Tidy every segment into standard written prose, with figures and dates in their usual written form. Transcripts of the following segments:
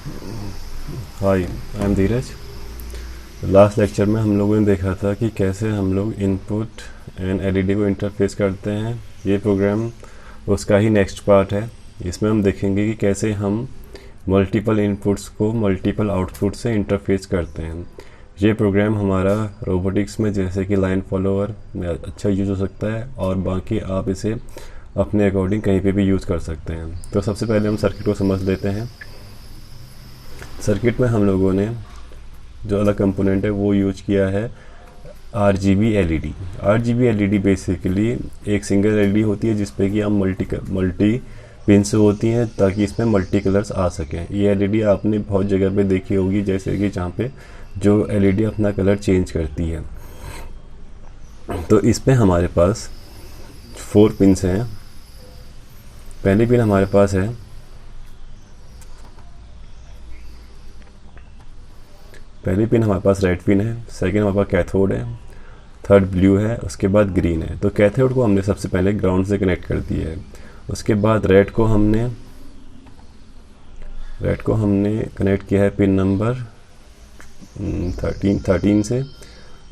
Hi, I am Dheeraj. Last lecture में हम लोगों ने देखा था कि कैसे हम लोग इनपुट एंड एलईडी को इंटरफेस करते हैं। ये प्रोग्राम उसका ही नेक्स्ट पार्ट है। इसमें हम देखेंगे कि कैसे हम मल्टीपल इनपुट्स को मल्टीपल आउटपुट से इंटरफेस करते हैं। ये प्रोग्राम हमारा रोबोटिक्स में जैसे कि लाइन फॉलोअर में अच्छा यूज़ हो सकता है, और बाकी आप इसे अपने अकॉर्डिंग कहीं पे भी यूज़ कर सकते हैं। तो सबसे पहले हम सर्किट को समझ लेते हैं। सर्किट में हम लोगों ने जो अलग कंपोनेंट है वो यूज किया है RGB LED। RGB LED basically एक सिंगल LED होती है जिसपे कि हम मल्टी पिंस होती हैं ताकि इसमें मल्टी कलर्स आ सकें। ये LED आपने बहुत जगह पे देखी होगी, जैसे कि जहाँ पे जो LED अपना कलर चेंज करती है। तो इस पे हमारे पास 4 पिंस हैं। पहली पिन हमारे पास है, पहली पिन हमारे पास रेड पिन है, सेकंड हमारे पास कैथोड है, थर्ड ब्लू है, उसके बाद ग्रीन है। तो कैथोड को हमने सबसे पहले ग्राउंड से कनेक्ट कर दिया है। उसके बाद रेड को हमने कनेक्ट किया है पिन नंबर 13 से,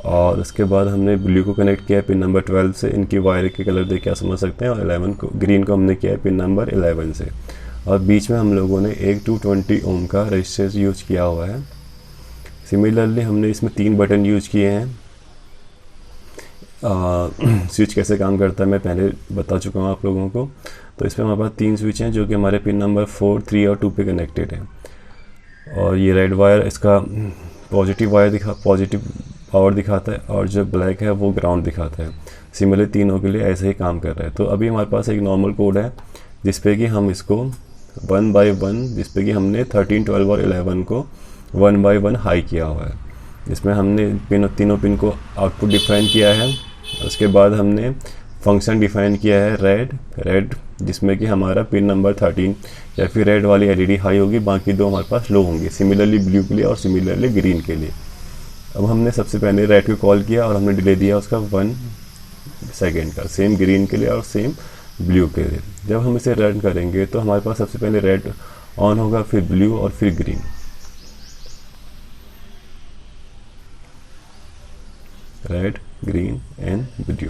और उसके बाद हमने ब्लू को कनेक्ट किया है पिन नंबर 12 से। इनकी वायर के कलर देख के आप समझ सकते हैं। और 11 को, ग्रीन को हमने किया है पिन नंबर 11 से। और बीच में हम लोगों ने एक 220 ओम का रेजिस्टेंस यूज किया हुआ है। सिमिलरली हमने इसमें 3 बटन यूज किए हैं। स्विच कैसे काम करता है मैं पहले बता चुका हूँ आप लोगों को। तो इसमें हमारे पास 3 स्विच हैं जो कि हमारे पिन नंबर 4, 3 और 2 पे कनेक्टेड है। और ये रेड वायर इसका पॉजिटिव पावर दिखाता है, और जो ब्लैक है वो ग्राउंड दिखाता है। सिमिलरली तीनों के लिए ऐसे ही काम कर रहा है। तो अभी हमारे पास एक नॉर्मल कोड है जिसपे कि हम इसको 1 बाय 1, जिसपे कि हमने 13, 12 और 11 को 1 बाय 1 हाई किया हुआ है। इसमें हमने तीनों पिन को आउटपुट डिफाइन किया है। उसके बाद हमने फंक्शन डिफाइन किया है रेड, जिसमें कि हमारा पिन नंबर 13 या फिर रेड वाली LED हाई होगी, बाकी 2 हमारे पास लो होंगे। सिमिलरली ब्लू के लिए और सिमिलरली ग्रीन के लिए। अब हमने सबसे पहले रेड को कॉल किया और हमने डिले दिया उसका 1 सेकेंड का, सेम ग्रीन के लिए और सेम ब्लू के लिए। जब हम इसे रन करेंगे तो हमारे पास सबसे पहले रेड ऑन होगा, फिर ब्लू और फिर green. Red, green and blue.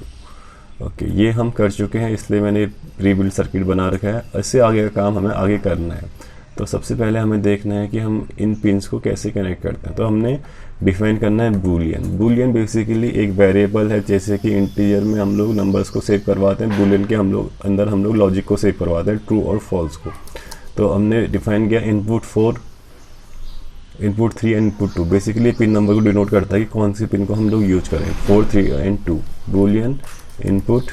Okay, ये हम कर चुके हैं, इसलिए मैंने प्री बिल्ड सर्किट बना रखा है। इससे आगे का काम हमें आगे करना है। तो सबसे पहले हमें देखना है कि हम इन पिंस को कैसे कनेक्ट करते हैं। तो हमने डिफाइन करना है बूलियन बेसिकली एक वेरिएबल है। जैसे कि इंटीजर में हम लोग नंबर्स को सेव करवाते हैं, बूलियन के अंदर हम लोग लॉजिक को सेव करवाते हैं, ट्रू और फॉल्स को। तो हमने डिफाइन किया input 4, input 3 and input 2। Basically pin number को डिनोट करता है कि कौन सी पिन को हम लोग यूज करें, 4, 3 and 2। Boolean input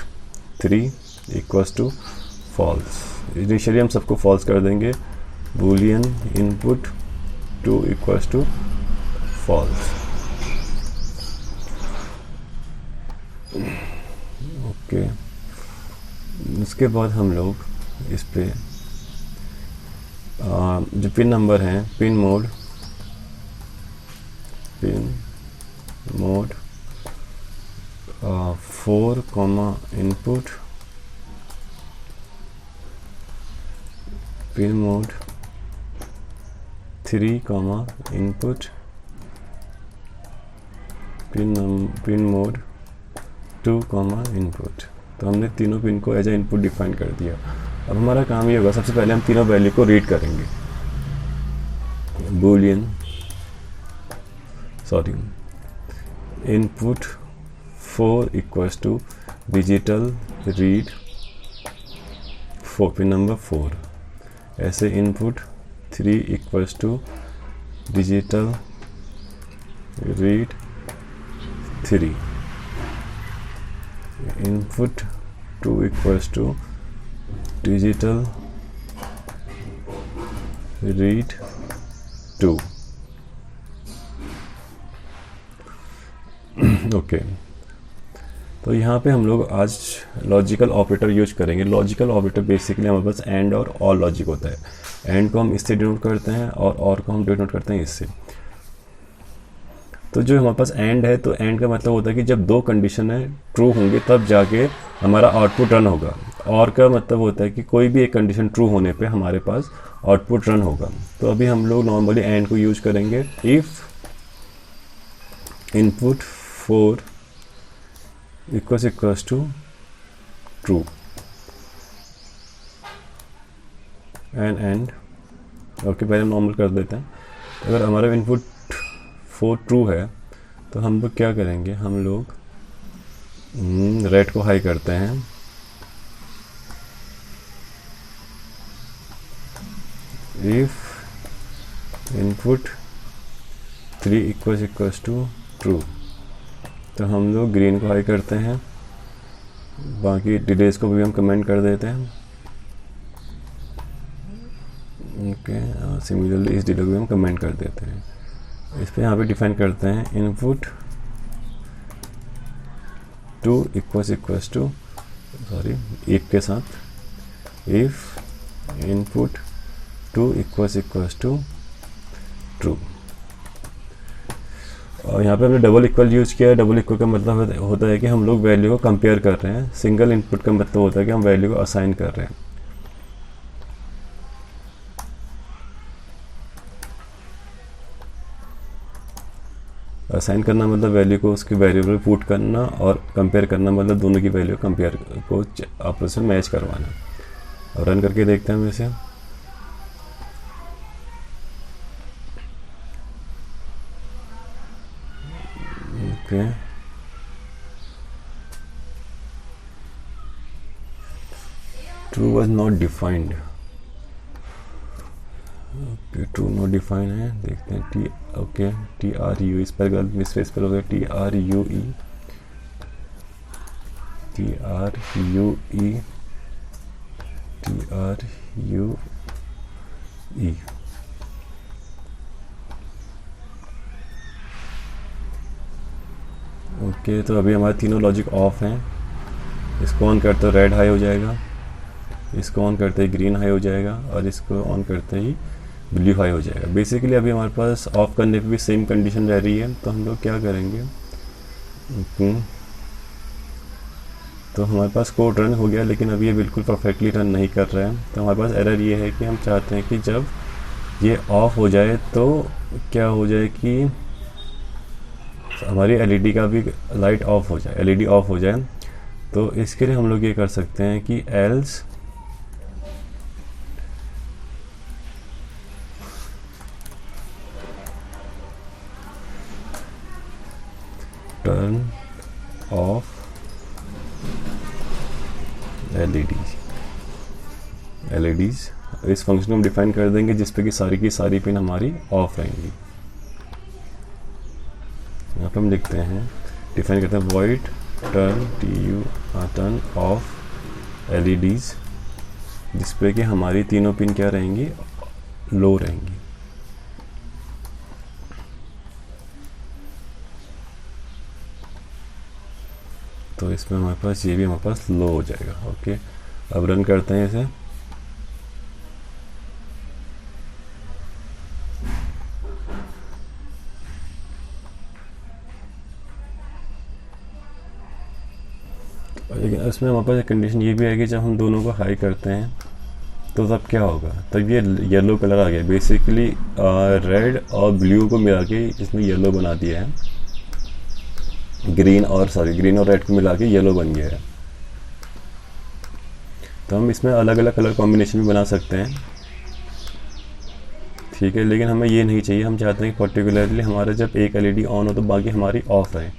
3 equals to false. Initially हम सबको फॉल्स कर देंगे। Boolean input 2 equals to false. Okay, उसके बाद हम लोग इस पे जो पिन नंबर हैं, pin mode 4, input, pin mode 3, input, pin mode 2, input. तो हमने तीनों पिन को एज ए इनपुट डिफाइन कर दिया। अब हमारा काम ये होगा, सबसे पहले हम तीनों वैल्यू को रीड करेंगे। Boolean input 4 equals to digital read 4, pin number 4। ऐसे input 3 equals to digital read 3, input 2 equals to digital read 2। Okay, तो यहाँ पे हम लोग आज लॉजिकल ऑपरेटर यूज करेंगे। लॉजिकल ऑपरेटर बेसिकली हमारे पास एंड और ऑर लॉजिक होता है। एंड को हम इससे डिनोट करते हैं और को हम डिनोट करते हैं इससे। तो जो हमारे पास एंड है, तो एंड का मतलब होता है कि जब 2 कंडीशन है ट्रू होंगे तब जाके हमारा आउटपुट रन होगा। और का मतलब होता है कि कोई भी एक कंडीशन ट्रू होने पे हमारे पास आउटपुट रन होगा। तो अभी हम लोग नॉर्मली एंड को यूज करेंगे। If input 4 equals to true and okay, पहले नॉर्मल कर देते हैं। अगर हमारा इनपुट 4 ट्रू है तो हम लोग क्या करेंगे, हम लोग रेड को हाई करते हैं। If input 3 equals to true तो हम लोग ग्रीन को हाई करते हैं। बाकी डिटेल्स को भी हम कमेंट कर देते हैं। ओके, सिमिलरली इस डिटेल को भी हम कमेंट कर देते हैं। इस पे यहाँ पे डिफाइन करते हैं इनपुट 2 इक्वल्स टू इफ के साथ if input 2 equals to true. और यहाँ पे हमने डबल इक्वल यूज किया है। डबल इक्वल का मतलब होता है कि हम लोग वैल्यू को कंपेयर कर रहे हैं। सिंगल इनपुट का मतलब होता है कि हम वैल्यू को असाइन कर रहे हैं। असाइन करना मतलब वैल्यू को उसकी वेरिएबल पुट करना, और कंपेयर करना मतलब दोनों की वैल्यू कंपेयर को आपस में मैच करवाना। और रन करके देखते हैं वैसे। Okay, true was not defined. Okay, true not define है। देखते हैं टी ओके TRU इस पर गलत मिसप्लेस पर हो गया। TRUE ओके, तो अभी हमारे तीनों लॉजिक ऑफ हैं। इसको ऑन करते रेड हाई हो जाएगा, इसको ऑन करते ही ग्रीन हाई हो जाएगा, और इसको ऑन करते ही ब्लू हाई हो जाएगा। बेसिकली अभी हमारे पास ऑफ करने पे भी सेम कंडीशन रह रही है। तो हम लोग क्या करेंगे, तो हमारे पास कोड रन हो गया, लेकिन अभी ये बिल्कुल परफेक्टली रन नहीं कर रहा है। तो हमारे पास एरर ये है कि हम चाहते हैं कि जब ये ऑफ हो जाए तो क्या हो जाए कि हमारी एलईडी का भी लाइट ऑफ हो जाए, एलईडी ऑफ हो जाए। तो इसके लिए हम लोग ये कर सकते हैं कि एल्स टर्न ऑफ एलईडीज। इस फंक्शन को हम डिफाइन कर देंगे जिसपे कि सारी की सारी पिन हमारी ऑफ रहेंगी। यहाँ पे हम लिखते हैं, डिफाइन करते हैं वॉइड टर्न ऑफ एलईडीज, जिसपे कि हमारी तीनों पिन क्या रहेंगी, लो रहेंगी। तो इसमें हमारे पास ये भी हमारे पास लो हो जाएगा। ओके, अब रन करते हैं इसे। लेकिन इसमें हमारे पास एक कंडीशन ये भी है कि जब हम दोनों को हाई करते हैं तो तब क्या होगा, तब ये येलो कलर आ गया। बेसिकली रेड और ब्लू को मिला के इसने येलो बना दिया है। ग्रीन और रेड को मिला के येलो बन गया है। तो हम इसमें अलग अलग कलर कॉम्बिनेशन भी बना सकते हैं, ठीक है। लेकिन हमें ये नहीं चाहिए, हम चाहते हैं कि पर्टिकुलरली हमारा जब एक एलईडी ऑन हो तो बाकी हमारी ऑफ है।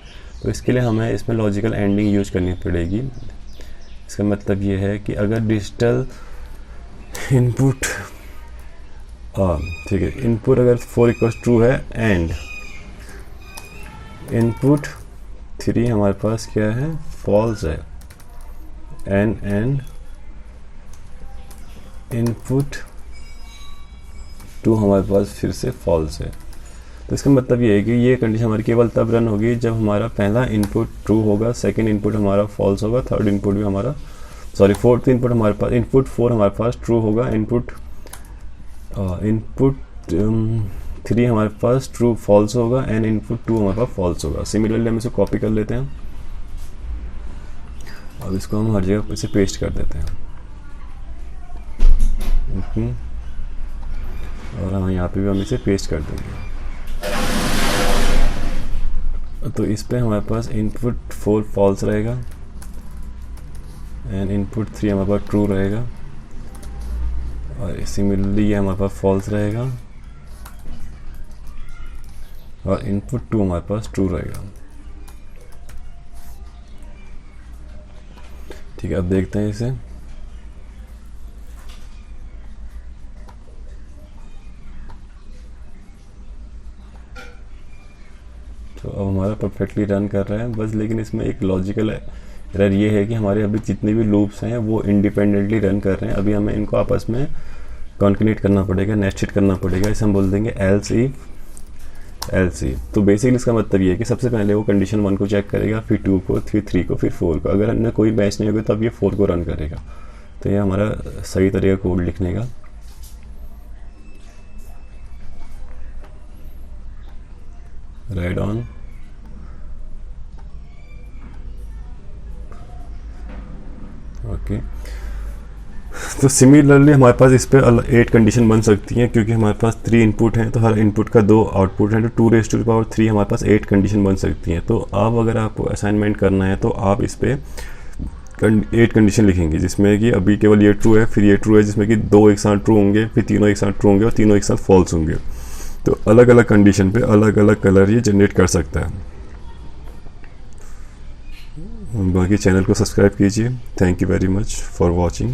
तो इसके लिए हमें इसमें लॉजिकल एंडिंग यूज करनी पड़ेगी। इसका मतलब ये है कि अगर डिजिटल इनपुट ठीक है, इनपुट अगर 4 इक्वल्स ट्रू है एंड इनपुट 3 हमारे पास क्या है, फॉल्स है, एंड इनपुट 2 हमारे पास फिर से फॉल्स है। तो इसका मतलब ये है कि ये कंडीशन हमारी केवल तब रन होगी जब हमारा पहला इनपुट ट्रू होगा, सेकंड इनपुट हमारा फॉल्स होगा, थर्ड इनपुट भी हमारा फोर्थ इनपुट हमारे पास, इनपुट 4 हमारे पास ट्रू होगा, इनपुट 3 हमारे पास ट्रू फॉल्स होगा, एंड इनपुट 2 हमारे पास फॉल्स होगा। सिमिलरली हम इसे कॉपी कर लेते हैं। अब इसको हम हर जगह इसे पेस्ट कर देते हैं। और हम यहाँ पे भी हम इसे पेस्ट कर देंगे। तो इस पे हमारे पास इनपुट 4 फॉल्स रहेगा एंड इनपुट 3 हमारे पास ट्रू रहेगा, और सिमिलरली ये हमारे पास फॉल्स रहेगा और इनपुट 2 हमारे पास ट्रू रहेगा। ठीक है, अब देखते हैं इसे। तो अब हमारा परफेक्टली रन कर रहा है बस, लेकिन इसमें एक लॉजिकल एरर ये है कि हमारे अभी जितने भी लूप्स हैं वो इंडिपेंडेंटली रन कर रहे हैं। अभी हमें इनको आपस में कॉन्कनेक्ट करना पड़ेगा, नेस्टेड करना पड़ेगा। इसे हम बोल देंगे एल्स इफ। तो बेसिकली इसका मतलब ये है कि सबसे पहले वो कंडीशन 1 को चेक करेगा, फिर 2 को, फिर 3 को, फिर 4 को। अगर हमने कोई मैच नहीं होगा तब ये 4 को रन करेगा। तो ये हमारा सही तरीका कोड लिखने का। Right on. ओके, तो सिमिलरली हमारे पास इस पे 8 कंडीशन बन सकती हैं, क्योंकि हमारे पास 3 इनपुट हैं तो हर इनपुट का 2 आउटपुट है, तो 2⁻³ हमारे पास 8 कंडीशन बन सकती हैं। तो अब अगर आपको असाइनमेंट करना है तो आप इस पे 8 कंडीशन लिखेंगे, जिसमें कि अभी केवल ये ट्रू है, फिर ये ट्रू है, जिसमें कि 2 एक साथ ट्रू होंगे, फिर तीनों एक साथ ट्रू होंगे और तीनों एक साथ फॉल्स होंगे। तो अलग अलग कंडीशन पे अलग अलग कलर ये जनरेट कर सकता है। बाकी चैनल को सब्सक्राइब कीजिए। Thank you very much for watching.